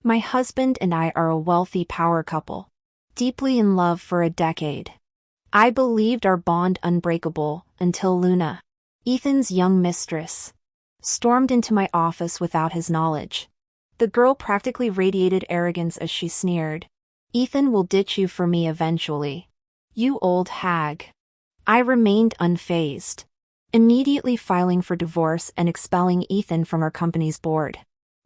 My husband and I are a wealthy power couple, deeply in love for a decade. I believed our bond unbreakable until Luna, Ethan's young mistress, stormed into my office without his knowledge. The girl practically radiated arrogance as she sneered. "Ethan will ditch you for me eventually. You old hag." I remained unfazed, immediately filing for divorce and expelling Ethan from our company's board.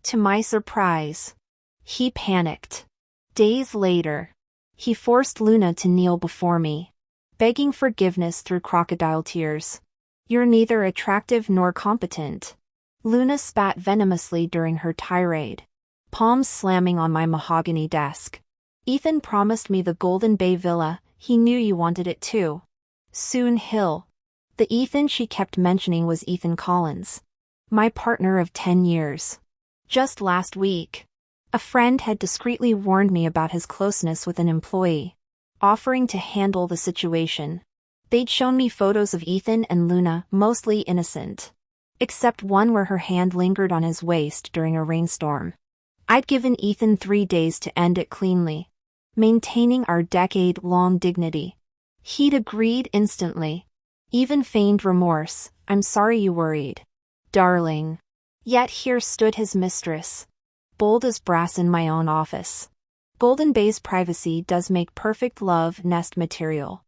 To my surprise, he panicked. Days later, he forced Luna to kneel before me, begging forgiveness through crocodile tears. "You're neither attractive nor competent." Luna spat venomously during her tirade, palms slamming on my mahogany desk. "Ethan promised me the Golden Bay Villa, he knew you wanted it too. Soon Hill." The Ethan she kept mentioning was Ethan Collins, my partner of 10 years. Just last week, a friend had discreetly warned me about his closeness with an employee, offering to handle the situation. They'd shown me photos of Ethan and Luna, mostly innocent, except one where her hand lingered on his waist during a rainstorm. I'd given Ethan 3 days to end it cleanly, maintaining our decade-long dignity. He'd agreed instantly, even feigned remorse. "I'm sorry you worried, darling." Yet here stood his mistress, bold as brass in my own office. Golden Bay's privacy does make perfect love nest material.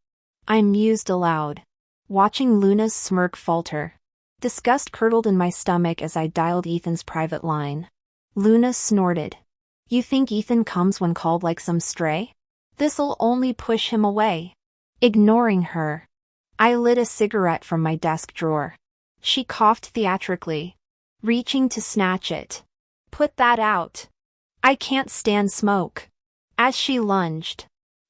I mused aloud, watching Luna's smirk falter. Disgust curdled in my stomach as I dialed Ethan's private line. Luna snorted. "You think Ethan comes when called like some stray? This'll only push him away." Ignoring her, I lit a cigarette from my desk drawer. She coughed theatrically, reaching to snatch it. "Put that out. I can't stand smoke." As she lunged,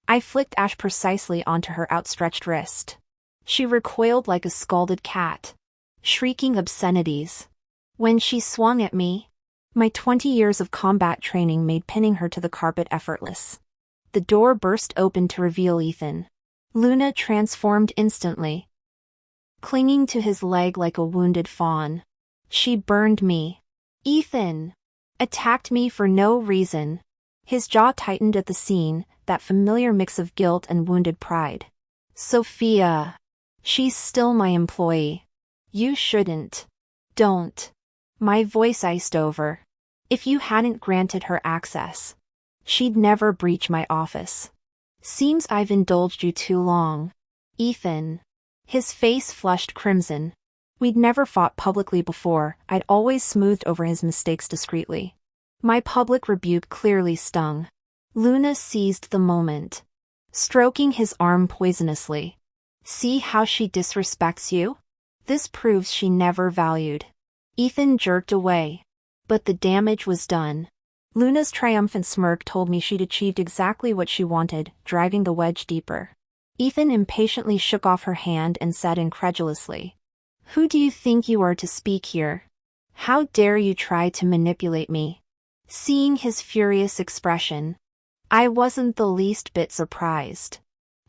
I flicked ash precisely onto her outstretched wrist. She recoiled like a scalded cat, shrieking obscenities. When she swung at me, my 20 years of combat training made pinning her to the carpet effortless. The door burst open to reveal Ethan. Luna transformed instantly, clinging to his leg like a wounded fawn. She burned me. Ethan attacked me for no reason. His jaw tightened at the scene, that familiar mix of guilt and wounded pride. "Sophia. She's still my employee. You shouldn't. Don't." My voice iced over. "If you hadn't granted her access, she'd never breach my office. Seems I've indulged you too long." "Ethan." His face flushed crimson. We'd never fought publicly before. I'd always smoothed over his mistakes discreetly. My public rebuke clearly stung. Luna seized the moment, stroking his arm poisonously. "See how she disrespects you? This proves she never valued." Ethan jerked away, but the damage was done. Luna's triumphant smirk told me she'd achieved exactly what she wanted, driving the wedge deeper. Ethan impatiently shook off her hand and said incredulously, "Who do you think you are to speak here? How dare you try to manipulate me?" Seeing his furious expression, I wasn't the least bit surprised.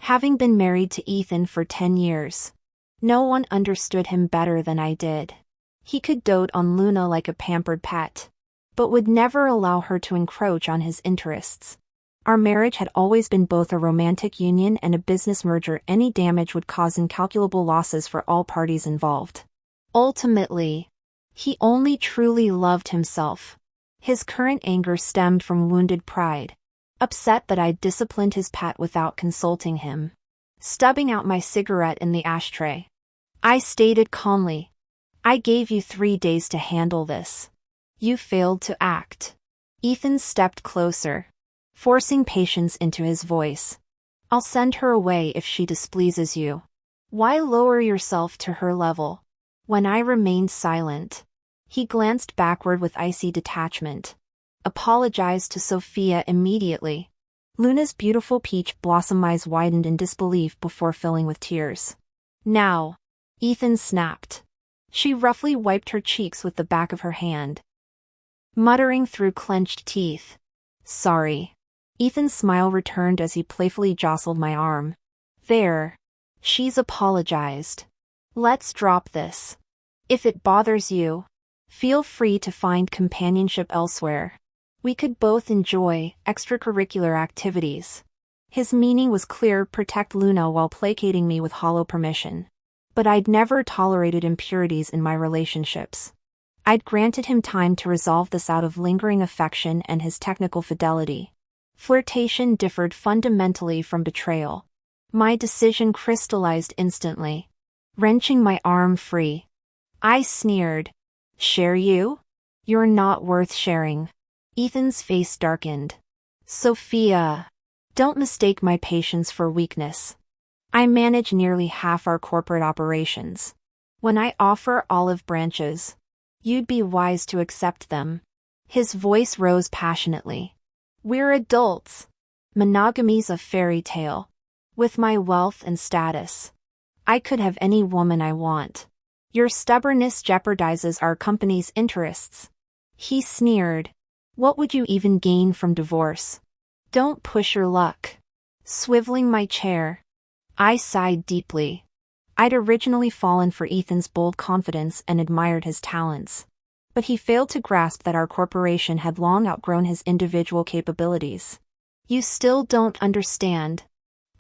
Having been married to Ethan for 10 years, no one understood him better than I did. He could dote on Luna like a pampered pet, but would never allow her to encroach on his interests. Our marriage had always been both a romantic union and a business merger. Any damage would cause incalculable losses for all parties involved. Ultimately, he only truly loved himself. His current anger stemmed from wounded pride, upset that I'd disciplined his pet without consulting him. Stubbing out my cigarette in the ashtray, I stated calmly, "I gave you 3 days to handle this. You failed to act." Ethan stepped closer, forcing patience into his voice. "I'll send her away if she displeases you. Why lower yourself to her level?" When I remained silent, he glanced backward with icy detachment, apologized to Sophia immediately. Luna's beautiful peach blossom eyes widened in disbelief before filling with tears. "Now," Ethan snapped. She roughly wiped her cheeks with the back of her hand, muttering through clenched teeth, "Sorry." Ethan's smile returned as he playfully jostled my arm. "There. She's apologized. Let's drop this. If it bothers you, feel free to find companionship elsewhere." We could both enjoy extracurricular activities. His meaning was clear: protect Luna while placating me with hollow permission. But I'd never tolerated impurities in my relationships. I'd granted him time to resolve this out of lingering affection and his technical fidelity. Flirtation differed fundamentally from betrayal. My decision crystallized instantly, wrenching my arm free. I sneered. Share you? You're not worth sharing. Ethan's face darkened. Sophia. Don't mistake my patience for weakness. I manage nearly half our corporate operations. When I offer olive branches, you'd be wise to accept them. His voice rose passionately. We're adults. Monogamy's a fairy tale. With my wealth and status, I could have any woman I want. Your stubbornness jeopardizes our company's interests. He sneered. What would you even gain from divorce? Don't push your luck. Swiveling my chair, I sighed deeply. I'd originally fallen for Ethan's bold confidence and admired his talents. But he failed to grasp that our corporation had long outgrown his individual capabilities. You still don't understand,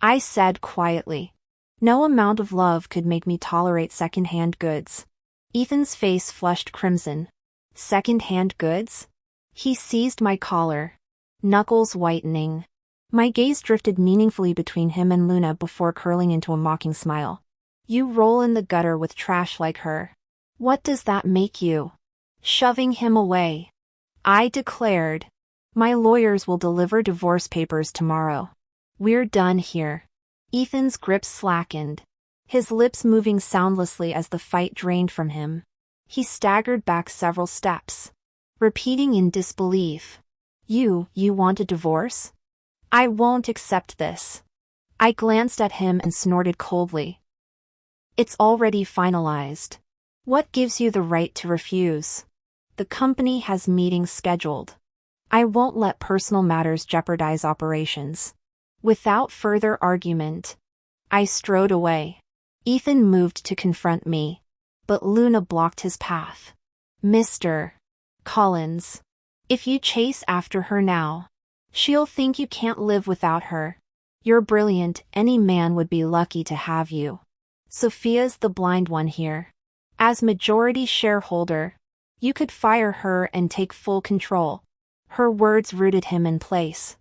I said quietly. No amount of love could make me tolerate second-hand goods. Ethan's face flushed crimson. Second-hand goods? He seized my collar, knuckles whitening. My gaze drifted meaningfully between him and Luna before curling into a mocking smile. You roll in the gutter with trash like her. What does that make you? Shoving him away, I declared. My lawyers will deliver divorce papers tomorrow. We're done here. Ethan's grip slackened, his lips moving soundlessly as the fight drained from him. He staggered back several steps, repeating in disbelief. You want a divorce? I won't accept this. I glanced at him and snorted coldly. It's already finalized. What gives you the right to refuse? The company has meetings scheduled. I won't let personal matters jeopardize operations. Without further argument, I strode away. Ethan moved to confront me, but Luna blocked his path. Mr. Collins, if you chase after her now, she'll think you can't live without her. You're brilliant, any man would be lucky to have you. Sophia's the blind one here. As majority shareholder, you could fire her and take full control. Her words rooted him in place.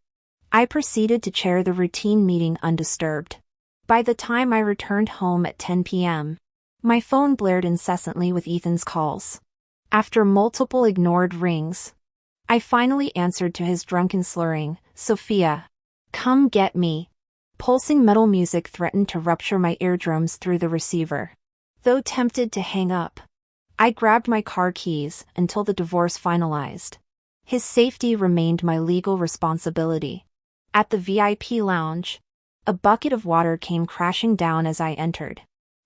I proceeded to chair the routine meeting undisturbed. By the time I returned home at 10 p.m., my phone blared incessantly with Ethan's calls. After multiple ignored rings, I finally answered to his drunken slurring, Sophia, come get me. Pulsing metal music threatened to rupture my eardrums through the receiver. Though tempted to hang up, I grabbed my car keys until the divorce finalized. His safety remained my legal responsibility. At the VIP lounge, a bucket of water came crashing down as I entered.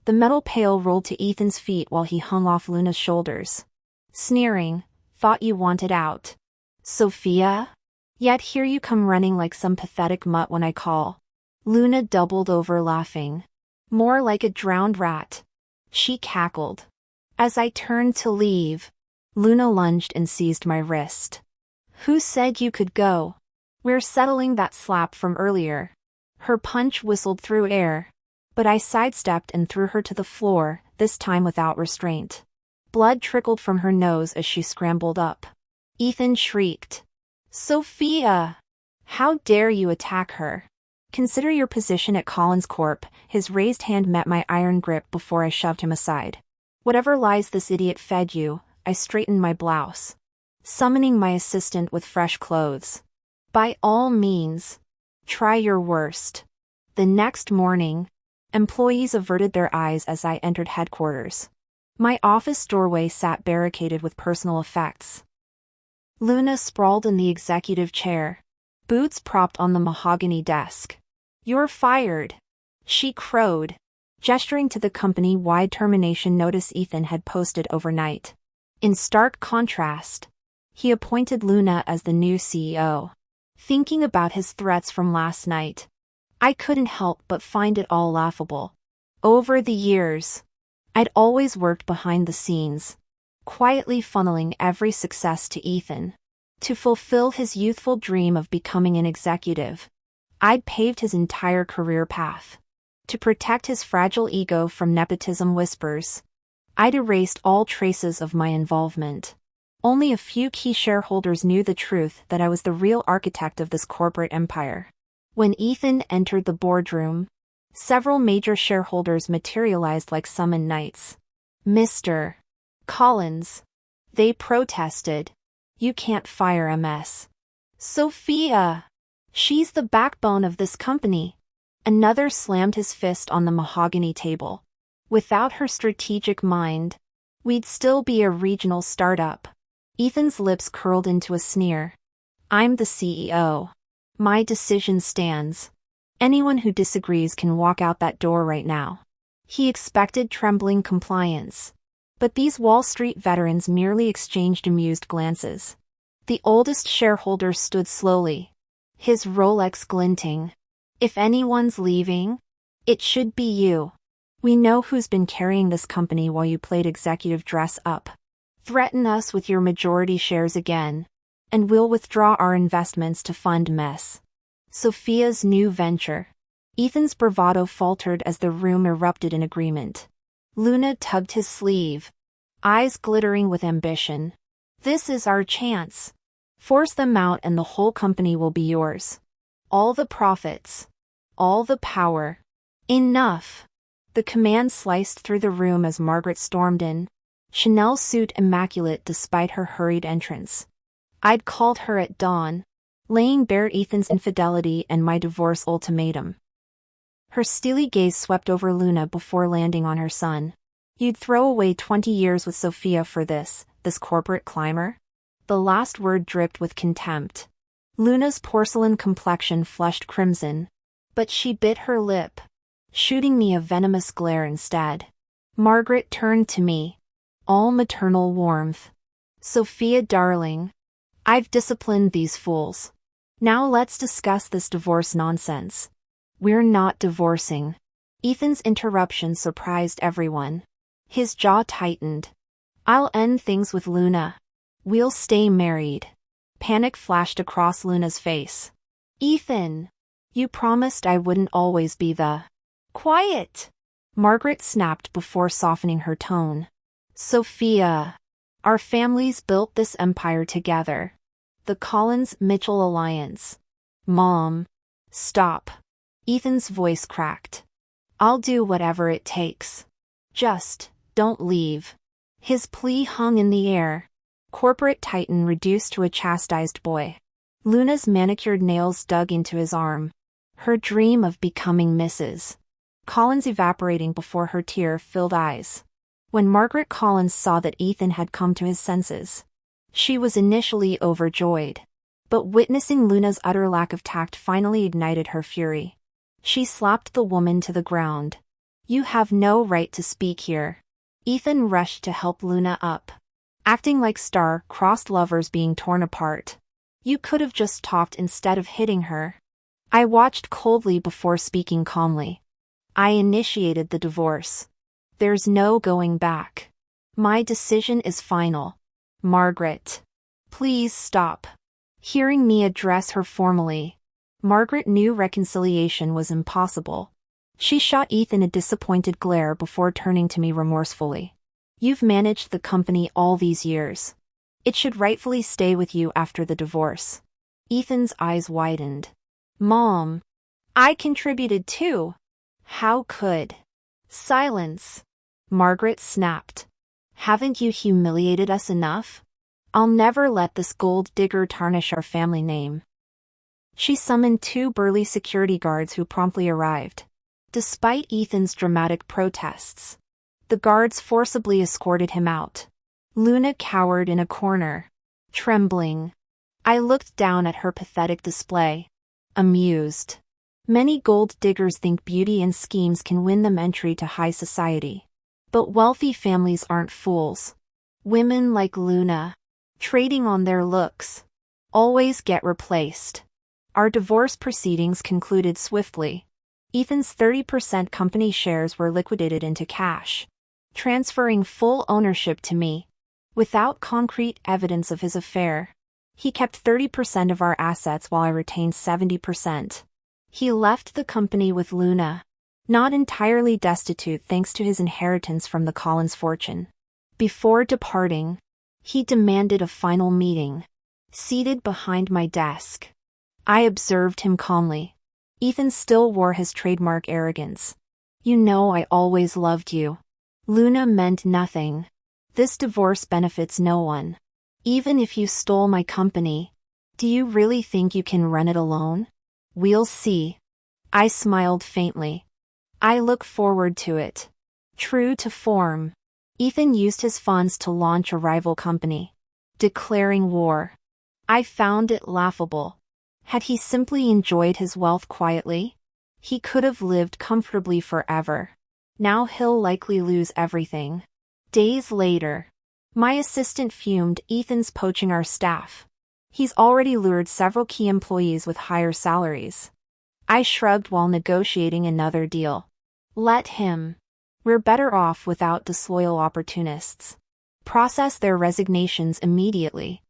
The metal pail rolled to Ethan's feet while he hung off Luna's shoulders. Sneering, thought you wanted out. Sophia? Yet here you come running like some pathetic mutt when I call. Luna doubled over laughing. More like a drowned rat. She cackled. As I turned to leave, Luna lunged and seized my wrist. Who said you could go? We're settling that slap from earlier. Her punch whistled through air, but I sidestepped and threw her to the floor, this time without restraint. Blood trickled from her nose as she scrambled up. Ethan shrieked. Sophia! How dare you attack her? Consider your position at Collins Corp. His raised hand met my iron grip before I shoved him aside. Whatever lies this idiot fed you, I straightened my blouse, summoning my assistant with fresh clothes. By all means, try your worst. The next morning, employees averted their eyes as I entered headquarters. My office doorway sat barricaded with personal effects. Luna sprawled in the executive chair, boots propped on the mahogany desk. You're fired, she crowed, gesturing to the company-wide termination notice Ethan had posted overnight. In stark contrast, he appointed Luna as the new CEO. Thinking about his threats from last night, I couldn't help but find it all laughable. Over the years, I'd always worked behind the scenes, quietly funneling every success to Ethan. To fulfill his youthful dream of becoming an executive, I'd paved his entire career path. To protect his fragile ego from nepotism whispers, I'd erased all traces of my involvement. Only a few key shareholders knew the truth that I was the real architect of this corporate empire. When Ethan entered the boardroom, several major shareholders materialized like summoned knights. "Mr. Collins," they protested, "you can't fire MS. Sophia. She's the backbone of this company." Another slammed his fist on the mahogany table. "Without her strategic mind, we'd still be a regional startup." Ethan's lips curled into a sneer. "I'm the CEO. My decision stands. Anyone who disagrees can walk out that door right now." He expected trembling compliance. But these Wall Street veterans merely exchanged amused glances. The oldest shareholder stood slowly, his Rolex glinting. "If anyone's leaving, it should be you. We know who's been carrying this company while you played executive dress up. Threaten us with your majority shares again, and we'll withdraw our investments to fund Miss Sophia's new venture." Ethan's bravado faltered as the room erupted in agreement. Luna tugged his sleeve, eyes glittering with ambition. "This is our chance. Force them out and the whole company will be yours. All the profits. All the power." "Enough!" The command sliced through the room as Margaret stormed in, Chanel suit immaculate despite her hurried entrance. I'd called her at dawn, laying bare Ethan's infidelity and my divorce ultimatum. Her steely gaze swept over Luna before landing on her son. "You'd throw away 20 years with Sophia for this corporate climber?" The last word dripped with contempt. Luna's porcelain complexion flushed crimson, but she bit her lip, shooting me a venomous glare instead. Margaret turned to me, all maternal warmth. "Sophia darling, I've disciplined these fools. Now let's discuss this divorce nonsense." "We're not divorcing." Ethan's interruption surprised everyone. His jaw tightened. "I'll end things with Luna. We'll stay married." Panic flashed across Luna's face. "Ethan, you promised I wouldn't always be the..." "Quiet!" Margaret snapped before softening her tone. "Sophia, our families built this empire together. The Collins-Mitchell alliance." "Mom, stop." Ethan's voice cracked. "I'll do whatever it takes. Just don't leave." His plea hung in the air. Corporate titan reduced to a chastised boy. Luna's manicured nails dug into his arm. Her dream of becoming Mrs. Collins evaporating before her tear-filled eyes. When Margaret Collins saw that Ethan had come to his senses, she was initially overjoyed. But witnessing Luna's utter lack of tact finally ignited her fury. She slapped the woman to the ground. "You have no right to speak here." Ethan rushed to help Luna up, acting like star-crossed lovers being torn apart. "You could have just talked instead of hitting her." I watched coldly before speaking calmly. "I initiated the divorce. There's no going back. My decision is final." "Margaret, please stop." Hearing me address her formally, Margaret knew reconciliation was impossible. She shot Ethan a disappointed glare before turning to me remorsefully. "You've managed the company all these years. It should rightfully stay with you after the divorce." Ethan's eyes widened. "Mom, I contributed too." "How could?" "Silence," Margaret snapped. "Haven't you humiliated us enough? I'll never let this gold digger tarnish our family name." She summoned 2 burly security guards who promptly arrived. Despite Ethan's dramatic protests, the guards forcibly escorted him out. Luna cowered in a corner, trembling. I looked down at her pathetic display, amused. Many gold diggers think beauty and schemes can win them entry to high society. But wealthy families aren't fools. Women like Luna, trading on their looks, always get replaced. Our divorce proceedings concluded swiftly. Ethan's 30% company shares were liquidated into cash, transferring full ownership to me, without concrete evidence of his affair. He kept 30% of our assets while I retained 70%. He left the company with Luna, not entirely destitute thanks to his inheritance from the Collins fortune. Before departing, he demanded a final meeting. Seated behind my desk, I observed him calmly. Ethan still wore his trademark arrogance. "You know I always loved you." Luna meant nothing. "This divorce benefits no one. Even if you stole my company, do you really think you can run it alone?" "We'll see." I smiled faintly. "I look forward to it." True to form, Ethan used his funds to launch a rival company, declaring war. I found it laughable. Had he simply enjoyed his wealth quietly, he could have lived comfortably forever. Now he'll likely lose everything. Days later, my assistant fumed. "Ethan's poaching our staff. He's already lured several key employees with higher salaries." I shrugged while negotiating another deal. "Let him. We're better off without disloyal opportunists. Process their resignations immediately."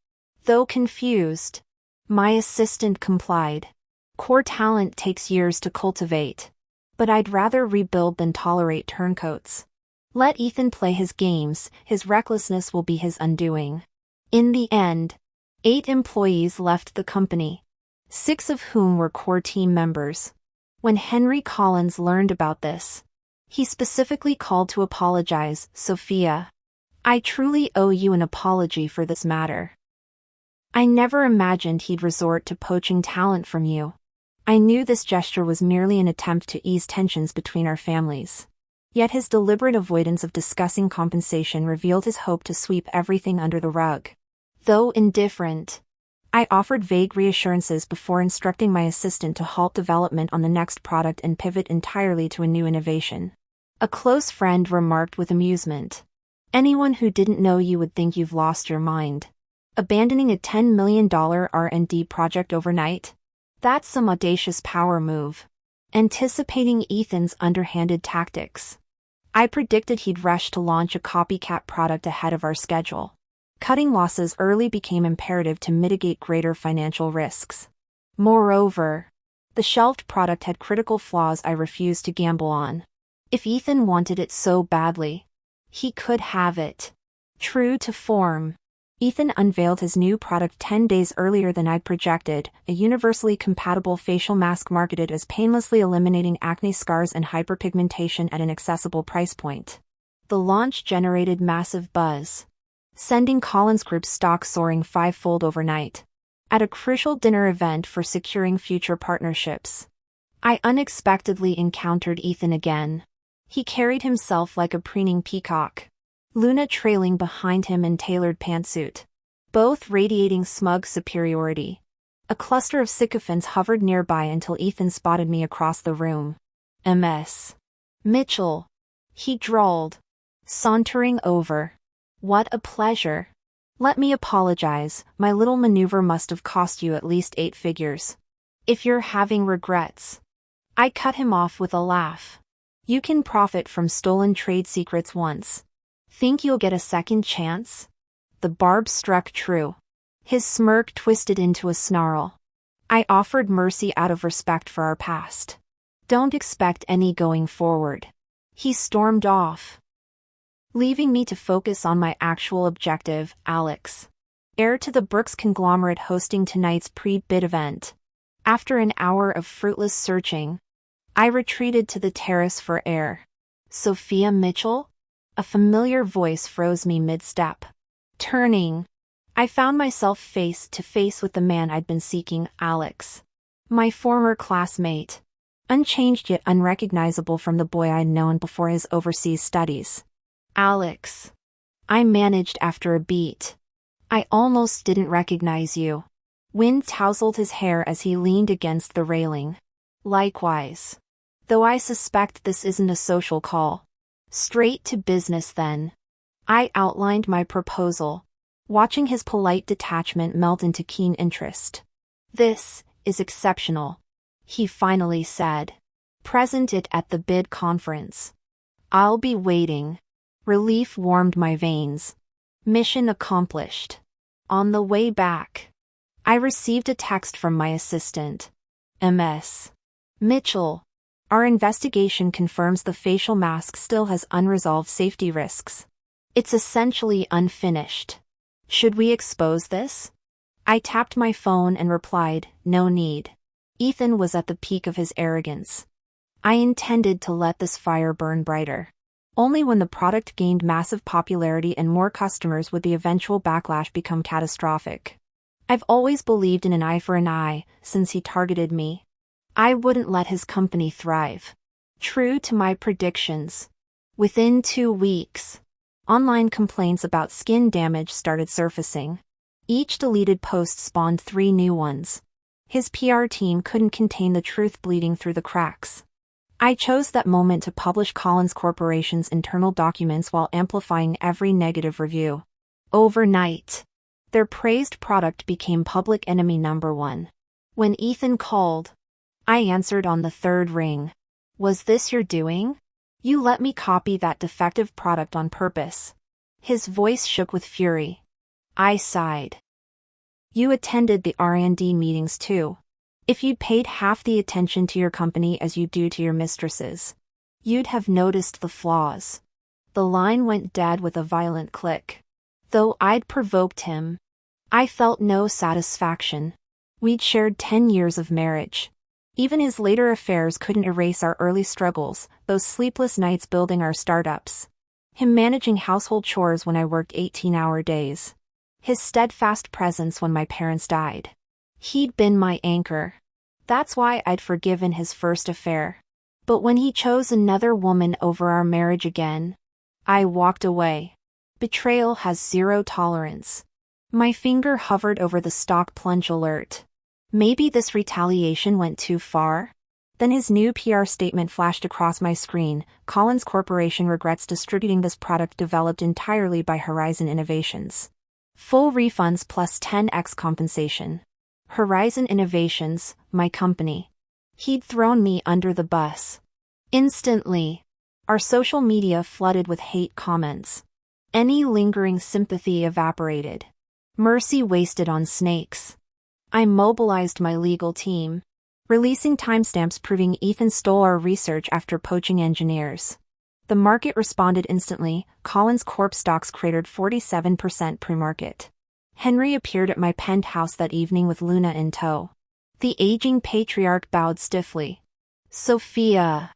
Though confused, my assistant complied. Core talent takes years to cultivate, but I'd rather rebuild than tolerate turncoats. Let Ethan play his games, his recklessness will be his undoing. In the end, 8 employees left the company, 6 of whom were core team members. When Henry Collins learned about this, he specifically called to apologize. "Sophia, I truly owe you an apology for this matter. I never imagined he'd resort to poaching talent from you. I knew this gesture was merely an attempt to ease tensions between our families." Yet his deliberate avoidance of discussing compensation revealed his hope to sweep everything under the rug. Though indifferent, I offered vague reassurances before instructing my assistant to halt development on the next product and pivot entirely to a new innovation. A close friend remarked with amusement, "Anyone who didn't know you would think you've lost your mind. Abandoning a $10 million R&D project overnight? That's some audacious power move." Anticipating Ethan's underhanded tactics, I predicted he'd rush to launch a copycat product ahead of our schedule. Cutting losses early became imperative to mitigate greater financial risks. Moreover, the shelved product had critical flaws I refused to gamble on. If Ethan wanted it so badly, he could have it. True to form, Ethan unveiled his new product 10 days earlier than I'd projected, a universally compatible facial mask marketed as painlessly eliminating acne scars and hyperpigmentation at an accessible price point. The launch generated massive buzz, sending Collins Group's stock soaring 5-fold overnight. At a crucial dinner event for securing future partnerships, I unexpectedly encountered Ethan again. He carried himself like a preening peacock, Luna trailing behind him in tailored pantsuit, both radiating smug superiority. A cluster of sycophants hovered nearby until Ethan spotted me across the room. "Ms. Mitchell," he drawled, sauntering over. "What a pleasure. Let me apologize, my little maneuver must have cost you at least 8 figures. If you're having regrets." I cut him off with a laugh. "You can profit from stolen trade secrets once. Think you'll get a second chance?" The barb struck true. His smirk twisted into a snarl. I offered mercy out of respect for our past. "Don't expect any going forward." He stormed off, leaving me to focus on my actual objective, Alex, heir to the Brooks conglomerate, hosting tonight's pre-bid event. After an hour of fruitless searching, I retreated to the terrace for air. "Sophia Mitchell?" A familiar voice froze me mid-step. Turning, I found myself face to face with the man I'd been seeking, Alex, my former classmate, unchanged yet unrecognizable from the boy I'd known before his overseas studies. "Alex," I managed after a beat, "I almost didn't recognize you." Wind tousled his hair as he leaned against the railing. "Likewise. Though I suspect this isn't a social call." "Straight to business then." I outlined my proposal, watching his polite detachment melt into keen interest. "This is exceptional," he finally said. "Present it at the bid conference." "I'll be waiting." Relief warmed my veins. Mission accomplished. On the way back, I received a text from my assistant, Ms. Mitchell. Our investigation confirms the facial mask still has unresolved safety risks. It's essentially unfinished. Should we expose this? I tapped my phone and replied, no need. Ethan was at the peak of his arrogance. I intended to let this fire burn brighter. Only when the product gained massive popularity and more customers would the eventual backlash become catastrophic. I've always believed in an eye for an eye, since he targeted me. I wouldn't let his company thrive. True to my predictions. Within 2 weeks, online complaints about skin damage started surfacing. Each deleted post spawned 3 new ones. His PR team couldn't contain the truth bleeding through the cracks. I chose that moment to publish Collins Corporation's internal documents while amplifying every negative review. Overnight, their praised product became public enemy #1. When Ethan called, I answered on the 3rd ring. Was this your doing? You let me copy that defective product on purpose. His voice shook with fury. I sighed. You attended the R&D meetings too. If you'd paid half the attention to your company as you do to your mistresses, you'd have noticed the flaws. The line went dead with a violent click. Though I'd provoked him, I felt no satisfaction. We'd shared 10 years of marriage. Even his later affairs couldn't erase our early struggles, those sleepless nights building our startups. Him managing household chores when I worked 18-hour days. His steadfast presence when my parents died. He'd been my anchor. That's why I'd forgiven his first affair. But when he chose another woman over our marriage again, I walked away. Betrayal has 0 tolerance. My finger hovered over the stock plunge alert. Maybe this retaliation went too far? Then his new PR statement flashed across my screen. Collins Corporation regrets distributing this product developed entirely by Horizon Innovations. Full refunds plus 10x compensation. Horizon Innovations, my company. He'd thrown me under the bus. Instantly, our social media flooded with hate comments. Any lingering sympathy evaporated. Mercy wasted on snakes. I mobilized my legal team, releasing timestamps proving Ethan stole our research after poaching engineers. The market responded instantly. Collins Corp stocks cratered 47% pre-market. Henry appeared at my penthouse that evening with Luna in tow. The aging patriarch bowed stiffly. Sophia.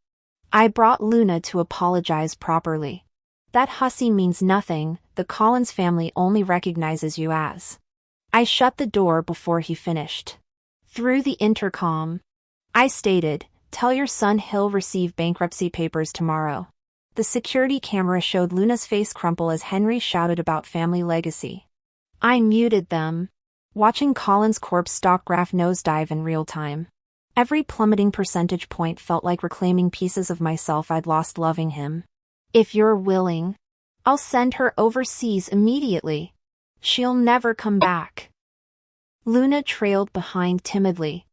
I brought Luna to apologize properly. That hussy means nothing, the Collins family only recognizes you as. I shut the door before he finished. Through the intercom, I stated, tell your son he'll receive bankruptcy papers tomorrow. The security camera showed Luna's face crumple as Henry shouted about family legacy. I muted them, watching Collins Corp's stock graph nosedive in real time. Every plummeting percentage point felt like reclaiming pieces of myself I'd lost loving him. If you're willing, I'll send her overseas immediately. She'll never come back. Luna trailed behind timidly,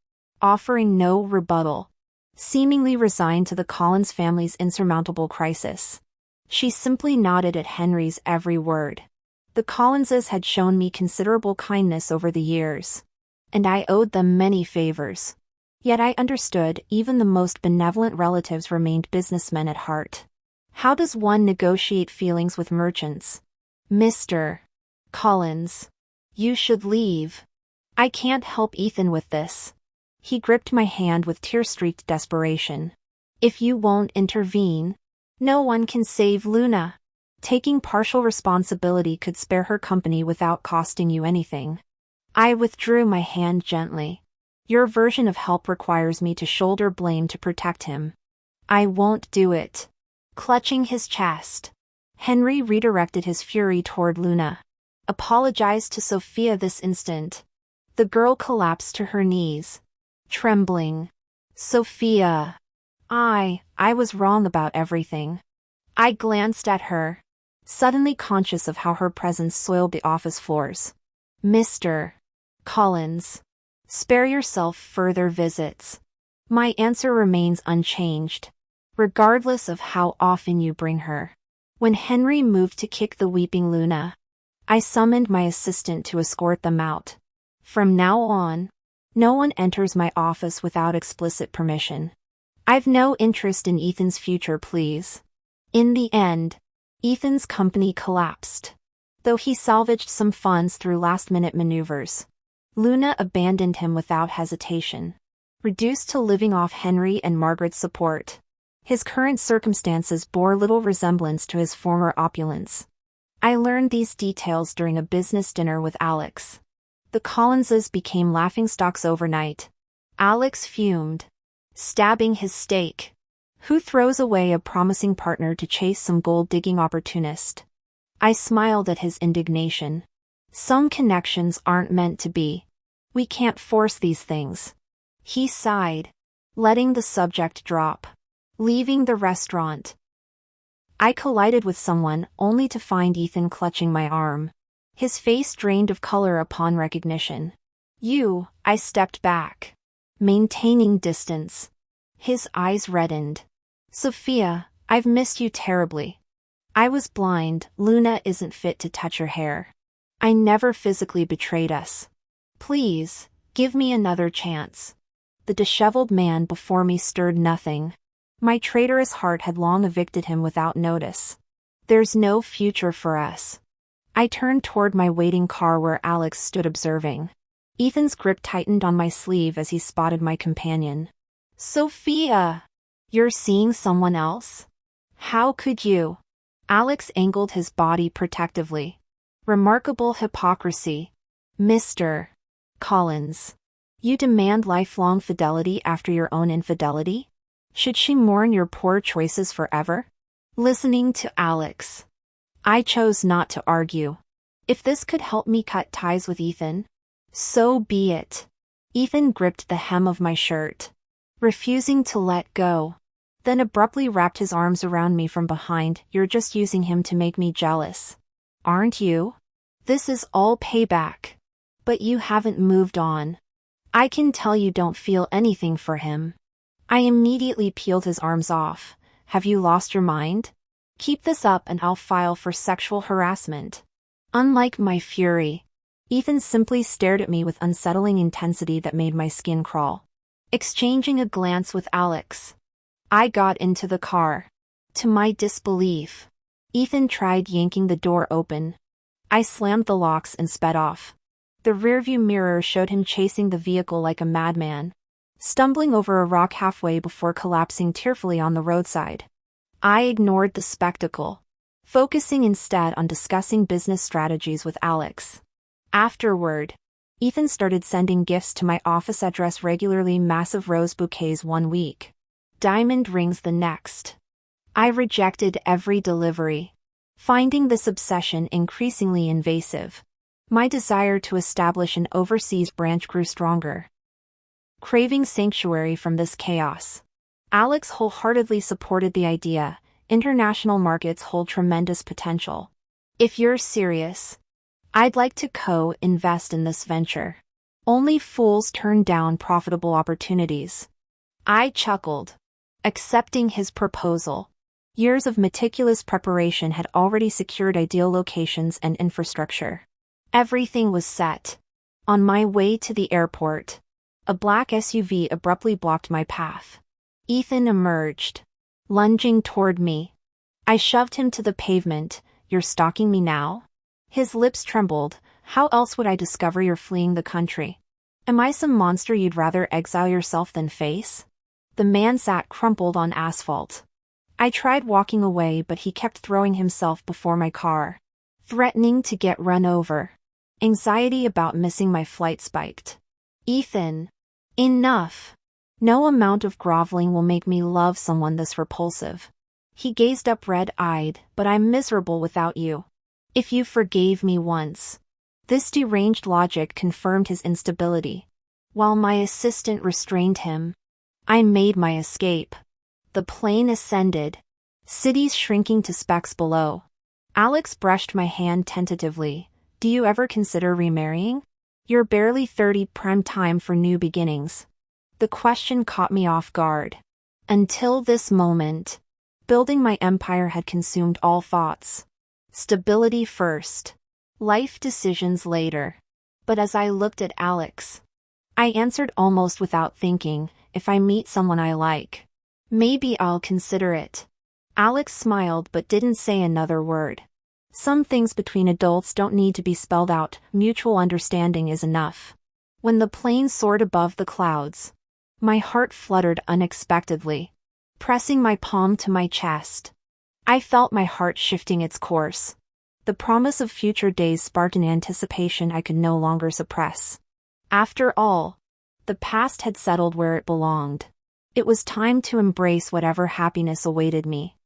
offering no rebuttal, seemingly resigned to the Collins family's insurmountable crisis. She simply nodded at Henry's every word. The Collinses had shown me considerable kindness over the years, and I owed them many favors. Yet I understood even the most benevolent relatives remained businessmen at heart. How does one negotiate feelings with merchants? Mr. Collins, you should leave. I can't help Ethan with this. He gripped my hand with tear-streaked desperation. If you won't intervene, no one can save Luna. Taking partial responsibility could spare her company without costing you anything. I withdrew my hand gently. Your version of help requires me to shoulder blame to protect him. I won't do it. Clutching his chest, Henry redirected his fury toward Luna. Apologize to Sophia this instant. The girl collapsed to her knees, trembling. Sophia. I was wrong about everything. I glanced at her, suddenly conscious of how her presence soiled the office floors. Mr. Collins, spare yourself further visits. My answer remains unchanged, regardless of how often you bring her. When Henry moved to kick the weeping Luna, I summoned my assistant to escort them out. From now on, no one enters my office without explicit permission. I've no interest in Ethan's future, please. In the end, Ethan's company collapsed, though he salvaged some funds through last-minute maneuvers. Luna abandoned him without hesitation, reduced to living off Henry and Margaret's support. His current circumstances bore little resemblance to his former opulence. I learned these details during a business dinner with Alex. The Collinses became laughingstocks overnight. Alex fumed, stabbing his steak. Who throws away a promising partner to chase some gold-digging opportunist? I smiled at his indignation. Some connections aren't meant to be. We can't force these things. He sighed, letting the subject drop. Leaving the restaurant, I collided with someone only to find Ethan clutching my arm. His face drained of color upon recognition. I stepped back, maintaining distance. His eyes reddened. Sophia, I've missed you terribly. I was blind. Luna isn't fit to touch her hair. I never physically betrayed us. Please, give me another chance. The disheveled man before me stirred nothing. My traitorous heart had long evicted him without notice. There's no future for us. I turned toward my waiting car where Alex stood observing. Ethan's grip tightened on my sleeve as he spotted my companion. Sophia! You're seeing someone else? How could you? Alex angled his body protectively. Remarkable hypocrisy. Mr. Collins. You demand lifelong fidelity after your own infidelity? Should she mourn your poor choices forever? Listening to Alex, I chose not to argue. If this could help me cut ties with Ethan, so be it. Ethan gripped the hem of my shirt, refusing to let go, then abruptly wrapped his arms around me from behind. You're just using him to make me jealous, aren't you? This is all payback. But you haven't moved on. I can tell you don't feel anything for him. I immediately peeled his arms off. Have you lost your mind? Keep this up and I'll file for sexual harassment. Unlike my fury, Ethan simply stared at me with unsettling intensity that made my skin crawl. Exchanging a glance with Alex, I got into the car. To my disbelief, Ethan tried yanking the door open. I slammed the locks and sped off. The rearview mirror showed him chasing the vehicle like a madman, stumbling over a rock halfway before collapsing tearfully on the roadside. I ignored the spectacle, focusing instead on discussing business strategies with Alex. Afterward, Ethan started sending gifts to my office address regularly, massive rose bouquets one week, diamond rings the next. I rejected every delivery, finding this obsession increasingly invasive. My desire to establish an overseas branch grew stronger. Craving sanctuary from this chaos, Alex wholeheartedly supported the idea. International markets hold tremendous potential. If you're serious, I'd like to co-invest in this venture. Only fools turn down profitable opportunities. I chuckled, accepting his proposal. Years of meticulous preparation had already secured ideal locations and infrastructure. Everything was set. On my way to the airport, a black SUV abruptly blocked my path. Ethan emerged, lunging toward me. I shoved him to the pavement. You're stalking me now? His lips trembled. How else would I discover you're fleeing the country? Am I some monster you'd rather exile yourself than face? The man sat crumpled on asphalt. I tried walking away, but he kept throwing himself before my car, threatening to get run over. Anxiety about missing my flight spiked. Ethan, enough. No amount of groveling will make me love someone this repulsive. He gazed up red-eyed. But I'm miserable without you. If you forgave me once. This deranged logic confirmed his instability. While my assistant restrained him, I made my escape. The plane ascended, cities shrinking to specks below. Alex brushed my hand tentatively. Do you ever consider remarrying? You're barely 30, prime time for new beginnings. The question caught me off guard. Until this moment, building my empire had consumed all thoughts. Stability first. Life decisions later. But as I looked at Alex, I answered almost without thinking, if I meet someone I like, maybe I'll consider it. Alex smiled but didn't say another word. Some things between adults don't need to be spelled out, mutual understanding is enough. When the plane soared above the clouds, my heart fluttered unexpectedly, pressing my palm to my chest. I felt my heart shifting its course. The promise of future days sparked an anticipation I could no longer suppress. After all, the past had settled where it belonged. It was time to embrace whatever happiness awaited me.